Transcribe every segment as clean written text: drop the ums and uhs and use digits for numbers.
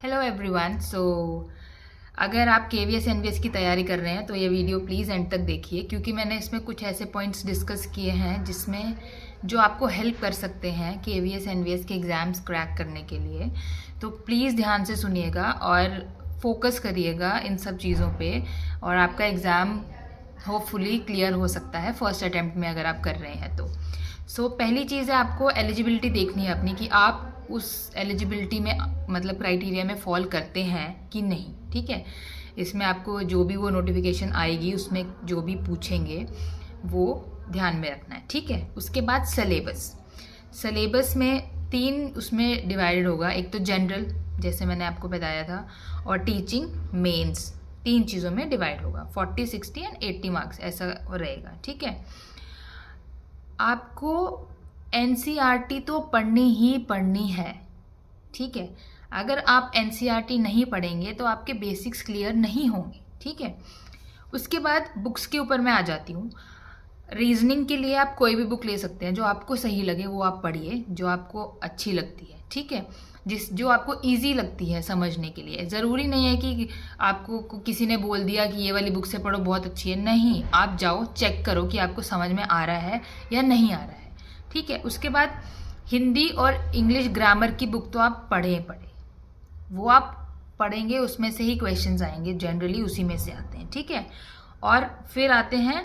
Hello everyone. अगर आप KVS NVS की तैयारी कर रहे हैं तो ये वीडियो प्लीज़ एंड तक देखिए, क्योंकि मैंने इसमें कुछ ऐसे पॉइंट्स डिस्कस किए हैं जिसमें जो आपको हेल्प कर सकते हैं केवीएस एनवीएस के एग्ज़ाम्स क्रैक करने के लिए। तो प्लीज़ ध्यान से सुनिएगा और फोकस करिएगा इन सब चीज़ों पे, और आपका एग्ज़ाम होपफुली क्लियर हो सकता है फर्स्ट अटैम्प्ट में अगर आप कर रहे हैं तो। पहली चीज़ है, आपको एलिजिबिलिटी देखनी है अपनी कि आप उस एलिजिबिलिटी में मतलब क्राइटेरिया में फॉल करते हैं कि नहीं। ठीक है, इसमें आपको जो भी वो नोटिफिकेशन आएगी उसमें जो भी पूछेंगे वो ध्यान में रखना है। ठीक है, उसके बाद सिलेबस में 3 उसमें डिवाइडेड होगा। एक तो जनरल, जैसे मैंने आपको बताया था, और टीचिंग, मेंस, 3 चीज़ों में डिवाइड होगा। 40, 60 एंड 80 मार्क्स ऐसा रहेगा। ठीक है, आपको एनसीईआरटी तो पढ़नी ही पढ़नी है। ठीक है, अगर आप एनसीईआरटी नहीं पढ़ेंगे तो आपके बेसिक्स क्लियर नहीं होंगे। ठीक है, उसके बाद बुक्स के ऊपर मैं आ जाती हूँ। रीजनिंग के लिए आप कोई भी बुक ले सकते हैं, जो आपको सही लगे वो आप पढ़िए, जो आपको अच्छी लगती है। ठीक है, जो आपको इजी लगती है समझने के लिए। ज़रूरी नहीं है कि आपको किसी ने बोल दिया कि ये वाली बुक से पढ़ो बहुत अच्छी है, नहीं, आप जाओ चेक करो कि आपको समझ में आ रहा है या नहीं आ रहा है। ठीक है, उसके बाद हिंदी और इंग्लिश ग्रामर की बुक तो आप पढ़ें, वो आप पढ़ेंगे, उसमें से ही क्वेश्चंस आएंगे, जनरली उसी में से आते हैं। ठीक है, और फिर आते हैं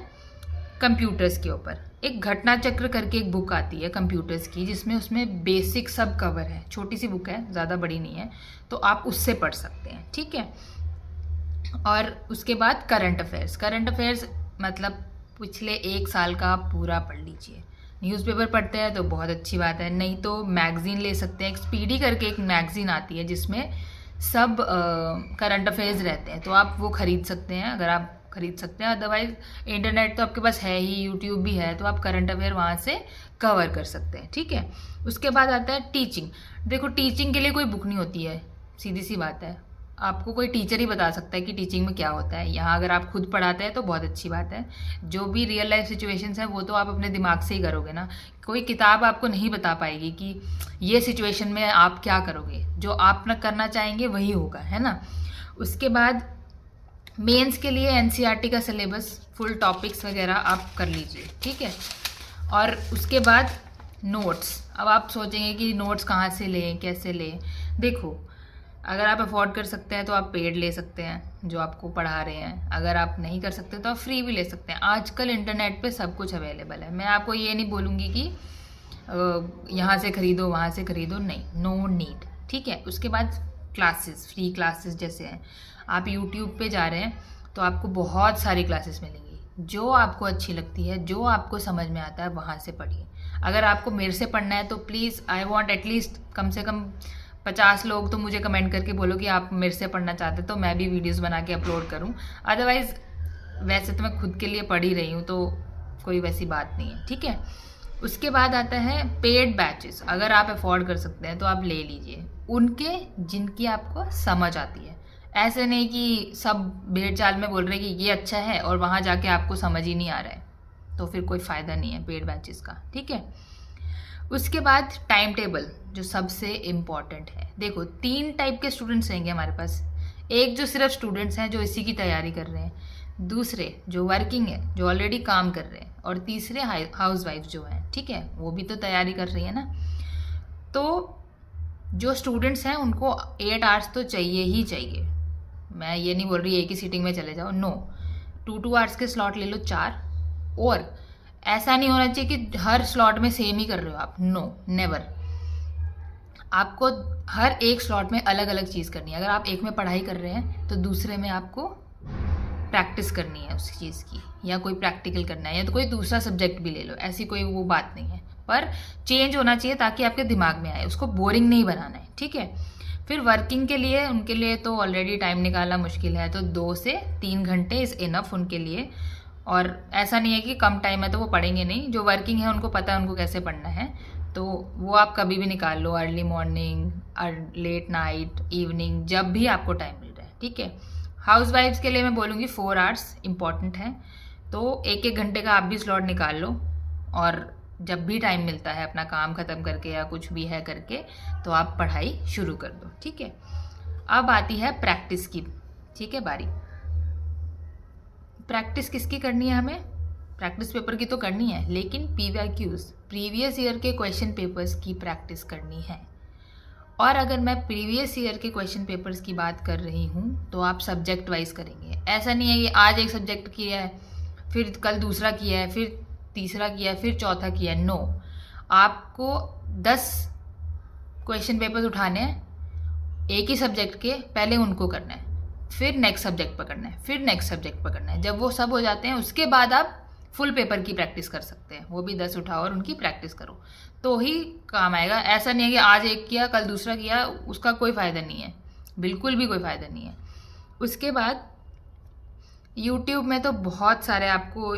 कंप्यूटर्स के ऊपर। एक घटना चक्र करके एक बुक आती है कंप्यूटर्स की, जिसमें उसमें बेसिक सब कवर है। छोटी सी बुक है, ज़्यादा बड़ी नहीं है, तो आप उससे पढ़ सकते हैं। ठीक है, और उसके बाद करंट अफेयर्स मतलब पिछले 1 साल का आप पूरा पढ़ लीजिए। न्यूज़पेपर पढ़ते हैं तो बहुत अच्छी बात है, नहीं तो मैगज़ीन ले सकते हैं। एक स्पीडी करके एक मैगज़ीन आती है जिसमें सब करंट अफेयर्स रहते हैं, तो आप वो ख़रीद सकते हैं अगर आप खरीद सकते हैं। अदरवाइज इंटरनेट तो आपके पास है ही, यूट्यूब भी है, तो आप करंट अफेयर वहाँ से कवर कर सकते हैं। ठीक है, उसके बाद आता है टीचिंग। देखो, टीचिंग के लिए कोई बुक नहीं होती है, सीधी सी बात है। आपको कोई टीचर ही बता सकता है कि टीचिंग में क्या होता है। यहाँ अगर आप खुद पढ़ाते हैं तो बहुत अच्छी बात है। जो भी रियल लाइफ सिचुएशंस हैं वो तो आप अपने दिमाग से ही करोगे ना। कोई किताब आपको नहीं बता पाएगी कि ये सिचुएशन में आप क्या करोगे। जो आप ना करना चाहेंगे वही होगा, है ना। उसके बाद मेंस के लिए एनसीईआरटी का सिलेबस, फुल टॉपिक्स वगैरह आप कर लीजिए। ठीक है, और उसके बाद नोट्स। अब आप सोचेंगे कि नोट्स कहाँ से लें, कैसे लें। देखो, अगर आप अफोर्ड कर सकते हैं तो आप पेड ले सकते हैं जो आपको पढ़ा रहे हैं। अगर आप नहीं कर सकते तो आप फ्री भी ले सकते हैं। आजकल इंटरनेट पे सब कुछ अवेलेबल है। मैं आपको ये नहीं बोलूँगी कि यहाँ से खरीदो वहाँ से खरीदो, नहीं, नो नीड। ठीक है, उसके बाद क्लासेस, फ्री क्लासेस जैसे हैं, आप यूट्यूब पे जा रहे हैं तो आपको बहुत सारी क्लासेस मिलेंगी। जो आपको अच्छी लगती है, जो आपको समझ में आता है, वहाँ से पढ़िए। अगर आपको मेरे से पढ़ना है तो प्लीज़, आई वॉन्ट एटलीस्ट कम से कम 50 लोग तो मुझे कमेंट करके बोलो कि आप मेरे से पढ़ना चाहते, तो मैं भी वीडियोस बना के अपलोड करूं। अदरवाइज़ वैसे तो मैं खुद के लिए पढ़ ही रही हूँ, तो कोई वैसी बात नहीं है। ठीक है, उसके बाद आता है पेड बैचेस। अगर आप अफोर्ड कर सकते हैं तो आप ले लीजिए उनके जिनकी आपको समझ आती है। ऐसे नहीं कि सब भेड़ चाल में बोल रहे कि ये अच्छा है और वहाँ जाके आपको समझ ही नहीं आ रहा है, तो फिर कोई फ़ायदा नहीं है पेड बैचेस का। ठीक है, उसके बाद टाइम टेबल, जो सबसे इम्पॉर्टेंट है। देखो, 3 टाइप के स्टूडेंट्स रहेंगे हमारे पास। एक जो सिर्फ स्टूडेंट्स हैं जो इसी की तैयारी कर रहे हैं, दूसरे जो वर्किंग है, जो ऑलरेडी काम कर रहे हैं, और तीसरे हाउस वाइफ जो हैं। ठीक है, वो भी तो तैयारी कर रही है ना। तो जो स्टूडेंट्स हैं उनको 8 आवर्स तो चाहिए ही चाहिए। मैं ये नहीं बोल रही एक ही सीटिंग में चले जाओ, नो, 2 आवर्स के स्लॉट ले लो, 4। और ऐसा नहीं होना चाहिए कि हर स्लॉट में सेम ही कर रहे हो आप, नो, नेवर। आपको हर एक स्लॉट में अलग अलग चीज़ करनी है। अगर आप एक में पढ़ाई कर रहे हैं तो दूसरे में आपको प्रैक्टिस करनी है उस चीज़ की, या कोई प्रैक्टिकल करना है, या तो कोई दूसरा सब्जेक्ट भी ले लो, ऐसी कोई वो बात नहीं है। पर चेंज होना चाहिए ताकि आपके दिमाग में आए, उसको बोरिंग नहीं बनाना है। ठीक है, फिर वर्किंग के लिए, उनके लिए तो ऑलरेडी टाइम निकालना मुश्किल है, तो 2 से 3 घंटे इज़ इनफ उनके लिए। और ऐसा नहीं है कि कम टाइम है तो वो पढ़ेंगे नहीं। जो वर्किंग है उनको पता है उनको कैसे पढ़ना है, तो वो आप कभी भी निकाल लो, early morning, late night, evening, जब भी आपको टाइम मिल रहा है। ठीक है, हाउस वाइफ्स के लिए मैं बोलूँगी 4 आवर्स इम्पॉर्टेंट है, तो 1-1 घंटे का आप भी स्लॉट निकाल लो, और जब भी टाइम मिलता है अपना काम ख़त्म करके या कुछ भी है करके, तो आप पढ़ाई शुरू कर दो। ठीक है, अब आती है प्रैक्टिस की, ठीक है, बारी। प्रैक्टिस किसकी करनी है हमें? प्रैक्टिस पेपर की तो करनी है, लेकिन PYQs प्रीवियस ईयर के क्वेश्चन पेपर्स की प्रैक्टिस करनी है। और अगर मैं प्रीवियस ईयर के क्वेश्चन पेपर्स की बात कर रही हूँ तो आप सब्जेक्ट वाइज करेंगे। ऐसा नहीं है कि आज एक सब्जेक्ट किया है, फिर कल दूसरा किया है, फिर तीसरा किया है, फिर चौथा किया है। नो, आपको 10 क्वेश्चन पेपर्स उठाने हैं एक ही सब्जेक्ट के, पहले उनको करना है, फिर नेक्स्ट सब्जेक्ट पकड़ना है, फिर नेक्स्ट सब्जेक्ट पकड़ना है। जब वो सब हो जाते हैं उसके बाद आप फुल पेपर की प्रैक्टिस कर सकते हैं। वो भी 10 उठाओ और उनकी प्रैक्टिस करो तो ही काम आएगा। ऐसा नहीं है कि आज एक किया कल दूसरा किया, उसका कोई फ़ायदा नहीं है, बिल्कुल भी कोई फ़ायदा नहीं है। उसके बाद यूट्यूब में तो बहुत सारे आपको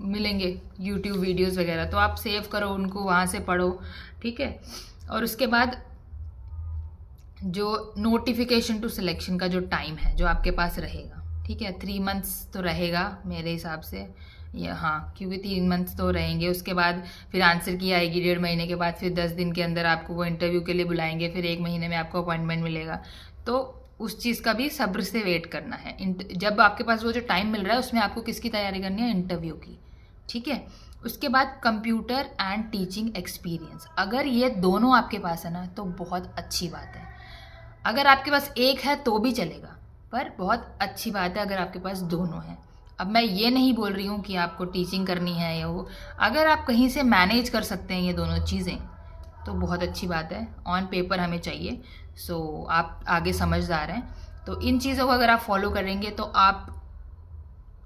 मिलेंगे यूट्यूब वीडियोस वगैरह, तो आप सेव करो उनको, वहाँ से पढ़ो, ठीक है। और उसके बाद जो नोटिफिकेशन टू सिलेक्शन का जो टाइम है जो आपके पास रहेगा, ठीक है, 3 मंथ्स तो रहेगा मेरे हिसाब से, या हाँ, क्योंकि 3 मंथ्स तो रहेंगे। उसके बाद फिर आंसर की आएगी 1.5 महीने के बाद, फिर 10 दिन के अंदर आपको वो इंटरव्यू के लिए बुलाएंगे, फिर 1 महीने में आपको अपॉइंटमेंट मिलेगा। तो उस चीज़ का भी सब्र से वेट करना है। जब आपके पास वो जो टाइम मिल रहा है उसमें आपको किसकी तैयारी करनी है? इंटरव्यू की, ठीक है। उसके बाद कंप्यूटर एंड टीचिंग एक्सपीरियंस, अगर ये दोनों आपके पास है ना तो बहुत अच्छी बात है। अगर आपके पास एक है तो भी चलेगा, पर बहुत अच्छी बात है अगर आपके पास दोनों हैं। अब मैं ये नहीं बोल रही हूँ कि आपको टीचिंग करनी है या वो, अगर आप कहीं से मैनेज कर सकते हैं ये दोनों चीज़ें तो बहुत अच्छी बात है। ऑन पेपर हमें चाहिए, सो आप आगे समझदार हैं, तो इन चीज़ों को अगर आप फॉलो करेंगे तो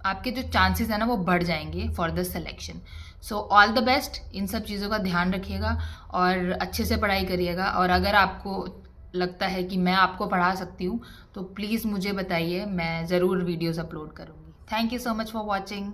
आपके जो चांसेस हैं ना वो बढ़ जाएंगे for the selection. So all the best, इन सब चीज़ों का ध्यान रखिएगा और अच्छे से पढ़ाई करिएगा। और अगर आपको लगता है कि मैं आपको पढ़ा सकती हूँ तो प्लीज़ मुझे बताइए, मैं ज़रूर वीडियोज़ अपलोड करूँगी। Thank you so much for watching.